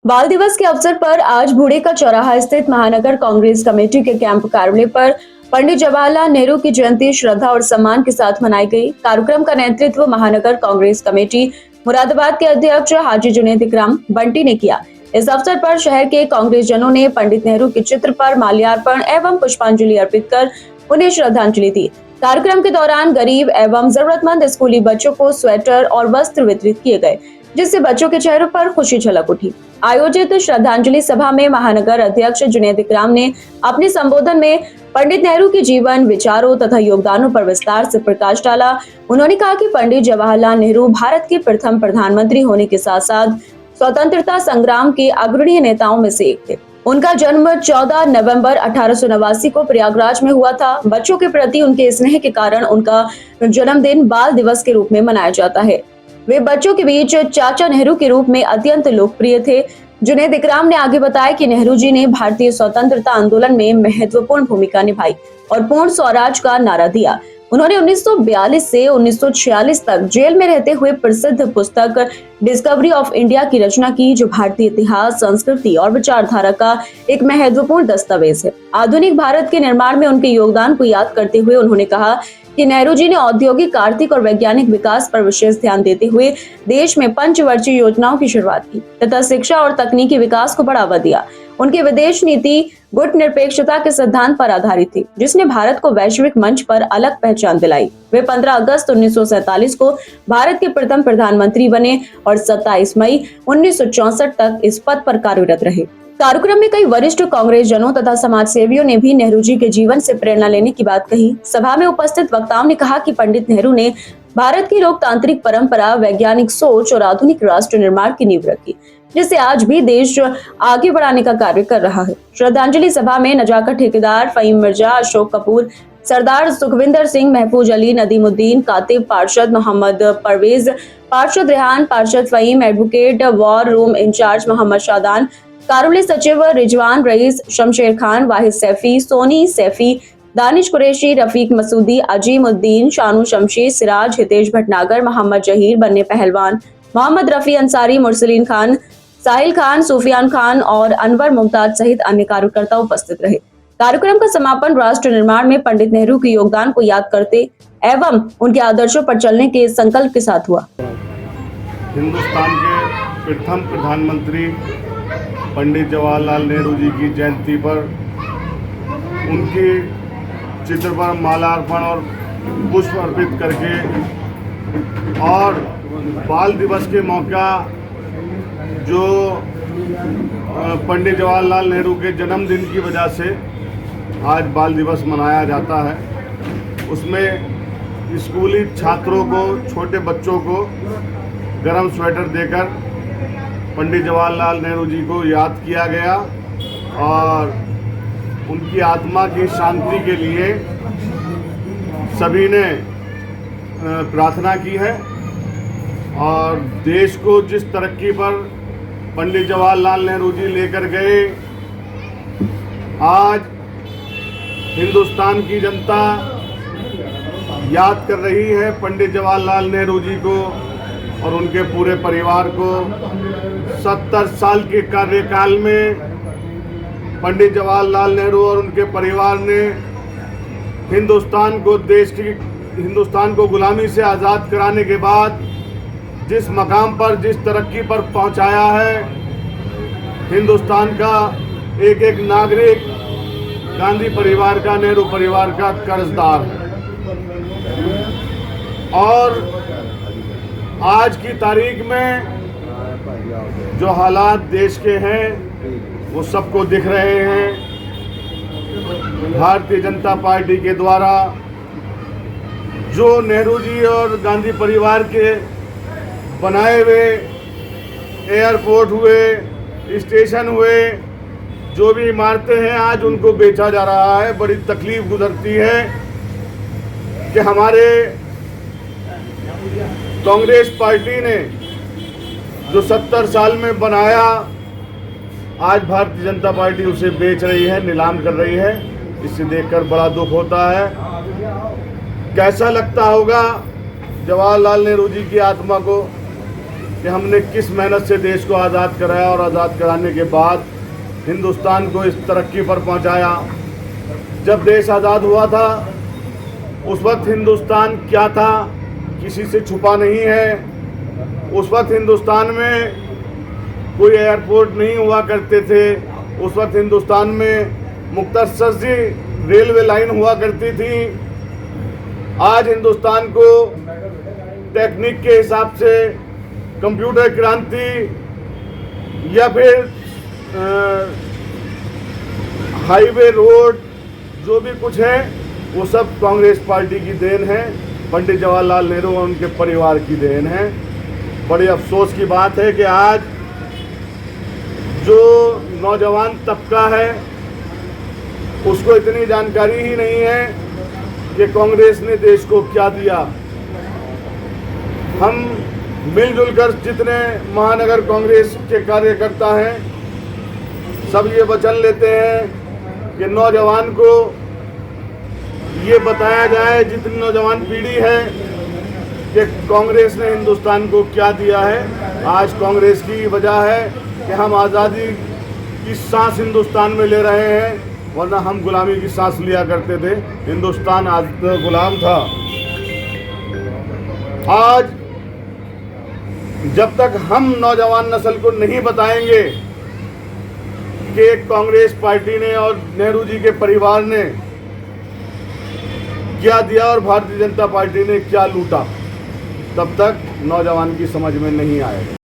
बाल दिवस के अवसर पर आज बूढ़े का चौराहा स्थित महानगर कांग्रेस कमेटी के कैंप कार्यालय पर पंडित जवाहरलाल नेहरू की जयंती श्रद्धा और सम्मान के साथ मनाई गई। कार्यक्रम का नेतृत्व महानगर कांग्रेस कमेटी मुरादाबाद के अध्यक्ष हाजी जुनैद इकराम बंटी ने किया। इस अवसर पर शहर के कांग्रेस जनों ने पंडित नेहरू के चित्र पर माल्यार्पण एवं पुष्पांजलि अर्पित कर उन्हें श्रद्धांजलि दी। कार्यक्रम के दौरान गरीब एवं जरूरतमंद स्कूली बच्चों को स्वेटर और वस्त्र वितरित किए गए, जिससे बच्चों के चेहरों पर खुशी झलक उठी। आयोजित श्रद्धांजलि सभा में महानगर अध्यक्ष जुनैद इकराम ने अपने संबोधन में पंडित नेहरू के जीवन, विचारों तथा योगदानों पर विस्तार से प्रकाश डाला। उन्होंने कहा कि पंडित जवाहरलाल नेहरू भारत के प्रथम प्रधानमंत्री होने के साथ साथ स्वतंत्रता संग्राम के अग्रणी नेताओं में से एक थे। उनका जन्म 14 नवंबर 1889 को प्रयागराज में हुआ था। बच्चों के प्रति उनके स्नेह के कारण उनका जन्मदिन बाल दिवस के रूप में मनाया जाता है। वे बच्चों के बीच चाचा नेहरू के रूप में अत्यंत लोकप्रिय थे। जुनैद इकराम ने आगे बताया कि नेहरू जी ने भारतीय स्वतंत्रता आंदोलन में महत्वपूर्ण भूमिका निभाई और पूर्ण स्वराज का नारा दिया। उन्होंने 1942 से 1946 तक जेल में रहते हुए प्रसिद्ध पुस्तक डिस्कवरी ऑफ इंडिया की रचना की, जो भारतीय इतिहास, संस्कृति और विचारधारा का एक महत्वपूर्ण दस्तावेज है। आधुनिक भारत के निर्माण में उनके योगदान को याद करते हुए उन्होंने कहा कि नेहरू जी ने औद्योगिक, आर्थिक और वैज्ञानिक विकास पर विशेष ध्यान देते हुए देश में पंचवर्षीय योजनाओं की शुरुआत की तथा शिक्षा और तकनीकी विकास को बढ़ावा दिया। उनकी विदेश नीति गुटनिरपेक्षता के सिद्धांत पर आधारित थी, जिसने भारत को वैश्विक मंच पर अलग पहचान दिलाई। वे 15 अगस्त 1947 को भारत के प्रथम प्रधानमंत्री बने और 27 मई 1964 तक इस पद पर कार्यरत रहे। कार्यक्रम में कई वरिष्ठ कांग्रेस जनों तथा समाज सेवियों ने भी नेहरू जी के जीवन से प्रेरणा लेने की बात कही। सभा में उपस्थित वक्ताओं ने कहा कि पंडित नेहरू ने भारत की लोकतांत्रिक परंपरा, वैज्ञानिक सोच और आधुनिक राष्ट्र निर्माण की नींव रखी, जिससे आज भी देश आगे बढ़ाने का कार्य कर रहा है। श्रद्धांजलि सभा में नजाकत ठेकेदार, फहीम मिर्जा, अशोक कपूर, सरदार सुखविंदर सिंह, महफूज अली, नदीमुद्दीन, कातिब, पार्षद मोहम्मद परवेज, पार्षद रेहान, पार्षद Fahim, advocate war room incharge Mohammad Shadan, कार्यालय सचिव रिजवान रईस, शमशेर खान, वाहिद सैफी, सोनी सैफी, दानिश कुरैशी, रफीक मसूदी, अजीम उद्दीन, शानू शमशेर, सिराज, हितेश भटनागर, मोहम्मद जहीर, बन्ने पहलवान, मोहम्मद रफी अंसारी, मुरसलीन खान, साहिल खान, सूफियान खान और अनवर मुमताज सहित अन्य कार्यकर्ता उपस्थित रहे। कार्यक्रम का समापन राष्ट्र निर्माण में पंडित नेहरू के योगदान को याद करते एवं उनके आदर्शों पर चलने के संकल्प के साथ हुआ। हिंदुस्तान के प्रथम प्रधानमंत्री पंडित जवाहरलाल नेहरू जी की जयंती पर उनके चित्र पर माल्यार्पण और पुष्प अर्पित करके और बाल दिवस के मौका जो पंडित जवाहरलाल नेहरू के जन्मदिन की वजह से आज बाल दिवस मनाया जाता है, उसमें स्कूली छात्रों को, छोटे बच्चों को गर्म स्वेटर देकर पंडित जवाहरलाल नेहरू जी को याद किया गया और उनकी आत्मा की शांति के लिए सभी ने प्रार्थना की है। और देश को जिस तरक्की पर पंडित जवाहरलाल नेहरू जी लेकर गए, आज हिंदुस्तान की जनता याद कर रही है पंडित जवाहरलाल नेहरू जी को और उनके पूरे परिवार को। 70 साल के कार्यकाल में पंडित जवाहरलाल नेहरू और उनके परिवार ने हिंदुस्तान को गुलामी से आज़ाद कराने के बाद जिस मकाम पर, जिस तरक्की पर पहुंचाया है, हिंदुस्तान का एक एक नागरिक गांधी परिवार का, नेहरू परिवार का कर्जदार है। और आज की तारीख में जो हालात देश के हैं वो सबको दिख रहे हैं। भारतीय जनता पार्टी के द्वारा जो नेहरू जी और गांधी परिवार के बनाए हुए एयरपोर्ट हुए, स्टेशन हुए, जो भी इमारतें हैं, आज उनको बेचा जा रहा है। बड़ी तकलीफ गुजरती है कि हमारे कांग्रेस पार्टी ने जो 70 साल में बनाया, आज भारतीय जनता पार्टी उसे बेच रही है, नीलाम कर रही है। इसे देखकर बड़ा दुख होता है। कैसा लगता होगा जवाहरलाल नेहरू जी की आत्मा को कि हमने किस मेहनत से देश को आज़ाद कराया और आज़ाद कराने के बाद हिंदुस्तान को इस तरक्की पर पहुंचाया। जब देश आज़ाद हुआ था उस वक्त हिंदुस्तान क्या था किसी से छुपा नहीं है। उस वक्त हिंदुस्तान में कोई एयरपोर्ट नहीं हुआ करते थे। उस वक्त हिंदुस्तान में मुख्तसर सी रेलवे लाइन हुआ करती थी। आज हिंदुस्तान को टेक्निक के हिसाब से कंप्यूटर क्रांति या फिर हाईवे रोड जो भी कुछ है वो सब कांग्रेस पार्टी की देन है, पंडित जवाहरलाल नेहरू और उनके परिवार की देन है। बड़े अफसोस की बात है कि आज जो नौजवान तबका है उसको इतनी जानकारी ही नहीं है कि कांग्रेस ने देश को क्या दिया। हम मिलजुल कर जितने महानगर कांग्रेस के कार्यकर्ता हैं सब ये वचन लेते हैं कि नौजवान को ये बताया जाए, जितनी नौजवान पीढ़ी है, कि कांग्रेस ने हिंदुस्तान को क्या दिया है। आज कांग्रेस की वजह है कि हम आज़ादी की सांस हिंदुस्तान में ले रहे हैं, वरना हम गुलामी की सांस लिया करते थे। हिंदुस्तान आज गुलाम था। आज जब तक हम नौजवान नस्ल को नहीं बताएंगे कि कांग्रेस पार्टी ने और नेहरू जी के परिवार ने क्या दिया और भारतीय जनता पार्टी ने क्या लूटा, तब तक नौजवान की समझ में नहीं आएगा।